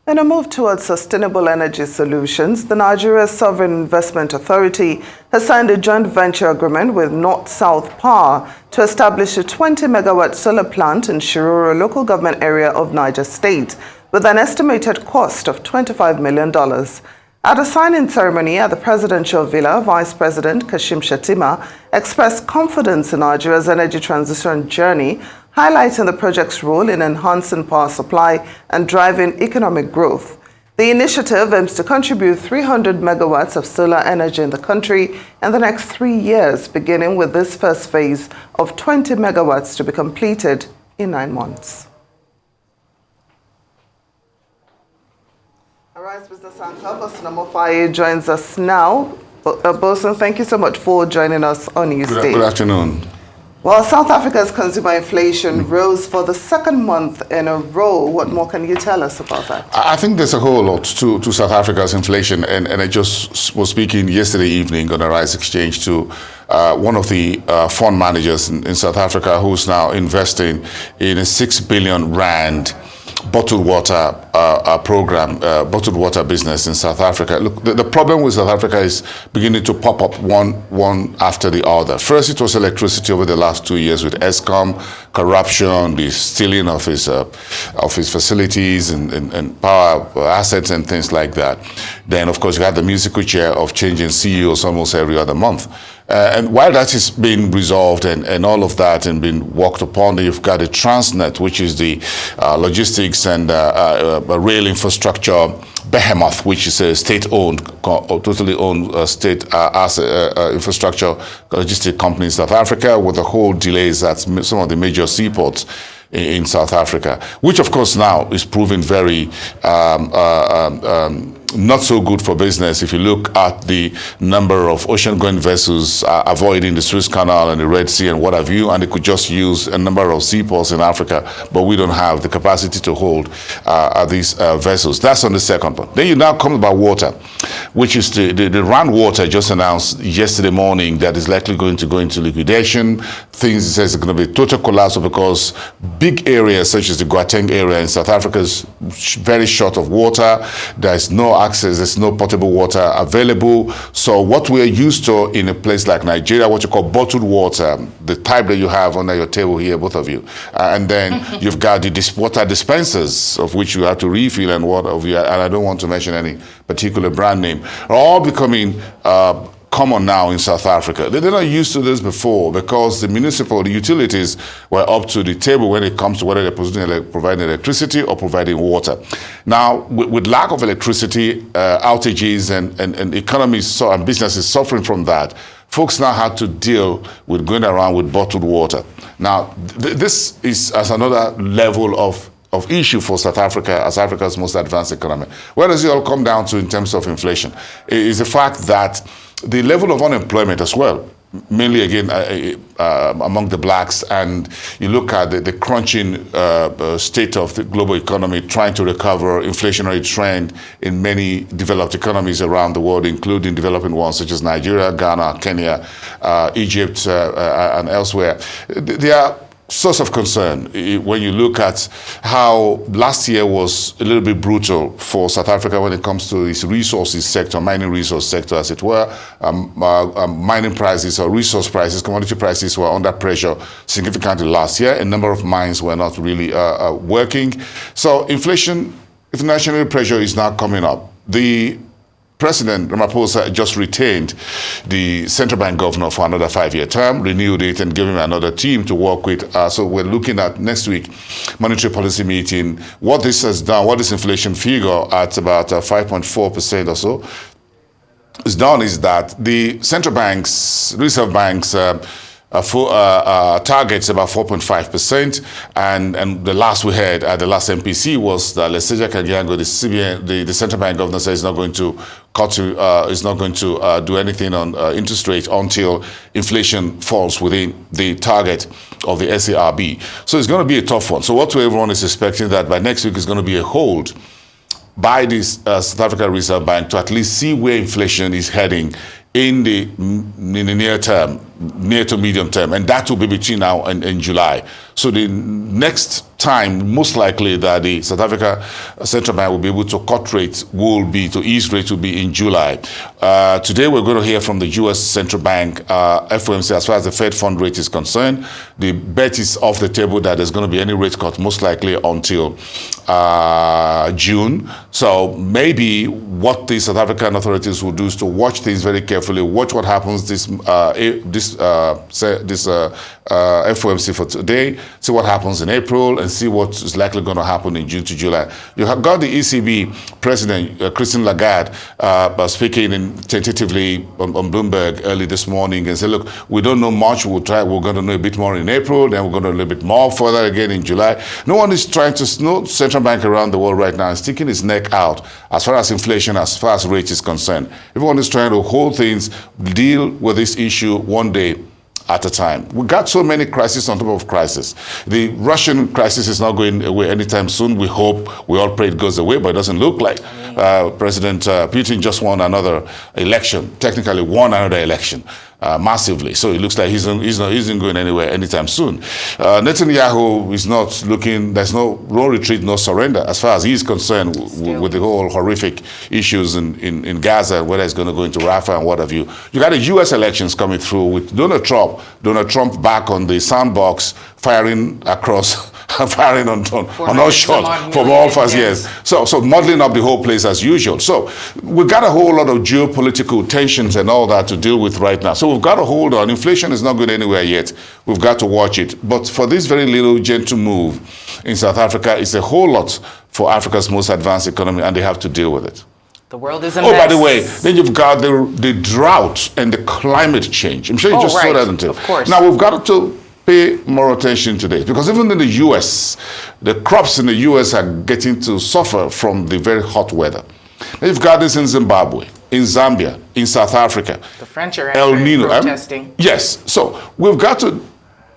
In a move towards sustainable energy solutions, the Nigeria Sovereign Investment Authority has signed a joint venture agreement with North-South Power to establish a 20-megawatt solar plant in Shiroro local government area of Niger State with an estimated cost of $25 million. At a signing ceremony at the presidential villa, Vice President Kashim Shettima expressed confidence in Nigeria's energy transition journey, highlighting the project's role in enhancing power supply and driving economic growth. The initiative aims to contribute 300 megawatts of solar energy in the country in the next 3 years, beginning with this first phase of 20 megawatts to be completed in 9 months. Arise Business Anchor Boason Omofaye joins us now. Boason, thank you so much for joining us on Newsday. Good afternoon. Well, South Africa's consumer inflation rose for the second month in a row. What more can you tell us about that? I think there's a whole lot to South Africa's inflation, and I just was speaking yesterday evening on a Rise Exchange to one of the fund managers in South Africa who's now investing in a 6 billion rand bottled water program, bottled water business in South Africa. Look, the problem with South Africa is beginning to pop up one after the other. First, it was electricity over the last 2 years with Eskom, corruption, the stealing of his facilities and power assets and things like that. Then, of course, you had the musical chair of changing CEOs almost every other month. And while that is being resolved and all of that and being worked upon, you've got the Transnet, which is the logistics and rail infrastructure behemoth, which is a state-owned, totally owned state infrastructure logistic company in South Africa, with the whole delays at some of the major seaports in South Africa, which of course now is proving very not so good for business. If you look at the number of ocean-going vessels avoiding the Suez Canal and the Red Sea and what have you, and they could just use a number of seaports in Africa, but we don't have the capacity to hold these vessels. That's on the second point. Then you now come about water, which is the Rand Water just announced yesterday morning that is likely going to go into liquidation. Things says it's going to be a total collapse because big areas such as the Gauteng area in South Africa is very short of water. There's no access, there's no potable water available. So what we're used to in a place like Nigeria, what you call bottled water, the type that you have under your table here, both of you, and then you've got the water dispensers of which you have to refill and what of you, and I don't want to mention any particular brand name, are all becoming common now in South Africa. They're not used to this before because the utilities were up to the table when it comes to whether they're providing electricity or providing water. Now, with lack of electricity, outages and economies and businesses suffering from that, folks now had to deal with going around with bottled water. Now, this is as another level of issue for South Africa as Africa's most advanced economy. Where does it all come down to in terms of inflation? It is the fact that the level of unemployment as well, mainly again among the blacks, and you look at the crunching state of the global economy, trying to recover inflationary trend in many developed economies around the world, including developing ones such as Nigeria, Ghana, Kenya, Egypt, and elsewhere. They are source of concern when you look at how last year was a little bit brutal for South Africa when it comes to its resources sector, mining resource sector, as it were. Mining prices or resource prices, commodity prices were under pressure significantly last year. A number of mines were not really working. So inflation, international pressure is now coming up. The President Ramaphosa just retained the central bank governor for another 5-year term, renewed it, and gave him another team to work with. So we're looking at next week, monetary policy meeting. What this has done, what this inflation figure at about 5.4% or so is done is that the central banks, reserve banks, targets about 4.5%, and the last we heard at the last MPC was that Leseja Kagyango, the CBN, the central bank governor, says not going to do anything on interest rate until inflation falls within the target of the SARB. So it's going to be a tough one. So what everyone is expecting that by next week is going to be a hold by this South Africa Reserve Bank to at least see where inflation is heading in the near term. near to medium term, and that will be between now and July. So the next time, most likely, that the South Africa Central Bank will be able to cut rates to ease rates will be in July. Today we're going to hear from the U.S. Central Bank, FOMC, as far as the Fed fund rate is concerned. The bet is off the table that there's going to be any rate cut, most likely until June. So maybe what the South African authorities will do is to watch things very carefully, watch what happens this FOMC for today, see what happens in April, and see what is likely going to happen in June to July. You have got the ECB President, Christine Lagarde, speaking tentatively on Bloomberg early this morning and said, look, we don't know much. We're going to know a bit more in April, then we're going to know a little bit more further again in July. No central bank around the world right now is sticking its neck out as far as inflation, as far as rate is concerned. Everyone is trying to hold things, deal with this issue one day at a time. We got so many crises on top of crisis. The Russian crisis is not going away anytime soon. We hope, we all pray it goes away, but it doesn't look like. President Putin just won another election, technically won another election massively. So it looks like he's not going anywhere anytime soon. Netanyahu is not looking, there's no retreat, no surrender as far as he's concerned with the whole horrific issues in Gaza, whether it's going to go into Rafah and what have you. You got the U.S. elections coming through with Donald Trump back on the sandbox, firing across, firing on all shots from all fast years. So modeling up the whole place as usual. So we've got a whole lot of geopolitical tensions and all that to deal with right now. So we've got to hold on. Inflation is not going anywhere yet. We've got to watch it. But for this very little gentle move in South Africa, it's a whole lot for Africa's most advanced economy, and they have to deal with it. The world is a mess. Oh, by the way, then you've got the drought and the climate change. I'm sure you just saw that on tape. Of course. Now, we've got to pay more attention to this, because even in the U.S., the crops in the U.S. are getting to suffer from the very hot weather. Now, you've got this in Zimbabwe, in Zambia, in South Africa. The French are El Nino, protesting. Yes. So we've got to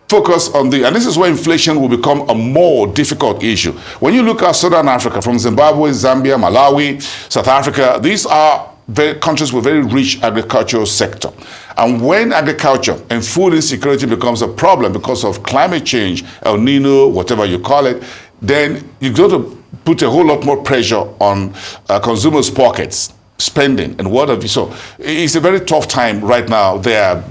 focus on and this is where inflation will become a more difficult issue. When you look at Southern Africa, from Zimbabwe, Zambia, Malawi, South Africa, these are countries with very rich agricultural sector. And when agriculture and food insecurity becomes a problem because of climate change, El Nino, whatever you call it, then you've got to put a whole lot more pressure on consumers' pockets, spending, and what have you. So it's a very tough time right now there.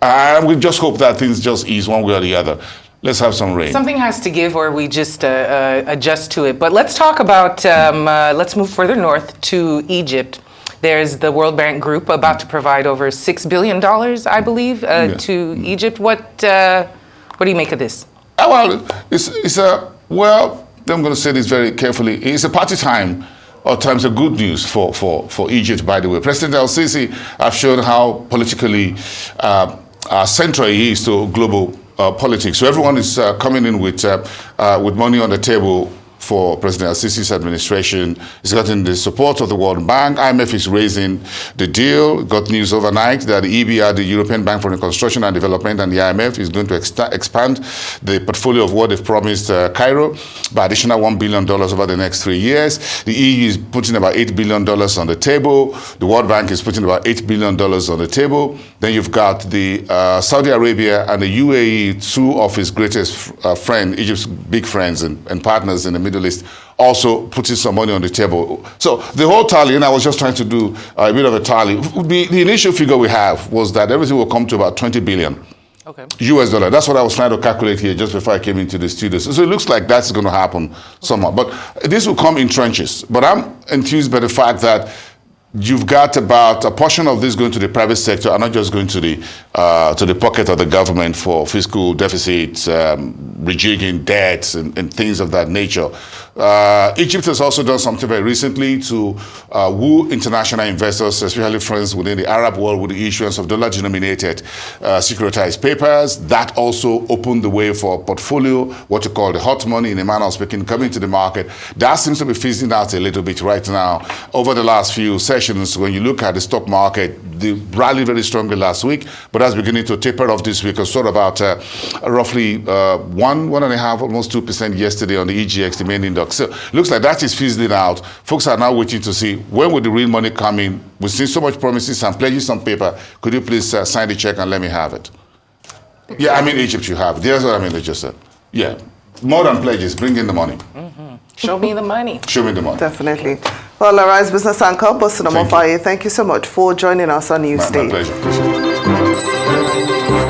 And we just hope that things just ease one way or the other. Let's have some rain. Something has to give, or we just adjust to it. But let's talk about, let's move further north to Egypt. There's the World Bank Group about to provide over $6 billion, I believe, to Egypt. What do you make of this? Well, I'm going to say this very carefully. It's a party time, or times of good news for Egypt, by the way. President El-Sisi have shown how politically central he is to global politics. So everyone is coming in with money on the table for President El-Sisi's administration. He's gotten the support of the World Bank. IMF is raising the deal. Got news overnight that the EBR, the European Bank for Reconstruction and Development, and the IMF is going to expand the portfolio of what they've promised Cairo by additional $1 billion over the next 3 years. The EU is putting about $8 billion on the table. The World Bank is putting about $8 billion on the table. Then you've got the Saudi Arabia and the UAE, two of his greatest friends, Egypt's big friends and partners in the Middle East, also putting some money on the table. So the whole tally, and I was just trying to do a bit of a tally, the initial figure we have was that everything will come to about 20 billion. Okay. US dollar. That's what I was trying to calculate here just before I came into the studio. So it looks like that's going to happen somehow. But this will come in trenches. But I'm enthused by the fact that you've got about a portion of this going to the private sector and not just going to the pocket of the government for fiscal deficits, rejigging debts and things of that nature. Egypt has also done something very recently to woo international investors, especially friends within the Arab world, with the issuance of dollar-denominated securitized papers. That also opened the way for a portfolio, what you call the hot money, in a manner of speaking, coming to the market. That seems to be fizzing out a little bit right now. Over the last few sessions, when you look at the stock market, they rallied very strongly last week, but that's beginning to taper off this week. I saw about roughly 1.5%, almost 2% yesterday on the EGX, the main index aqueduct. So looks like that is fizzling out. Folks are now waiting to see when will the real money come in. We've seen so much promises and pledges on paper. Could you please sign the check and let me have it? Yeah, I mean Egypt you have. That's what I mean, just said. Yeah, more than pledges, bring in the money. Show me the money. Show me the money. Definitely. Well, Arise Business Anchor, Boason Omofaye, thank you so much for joining us on News Day. My pleasure. Appreciate it.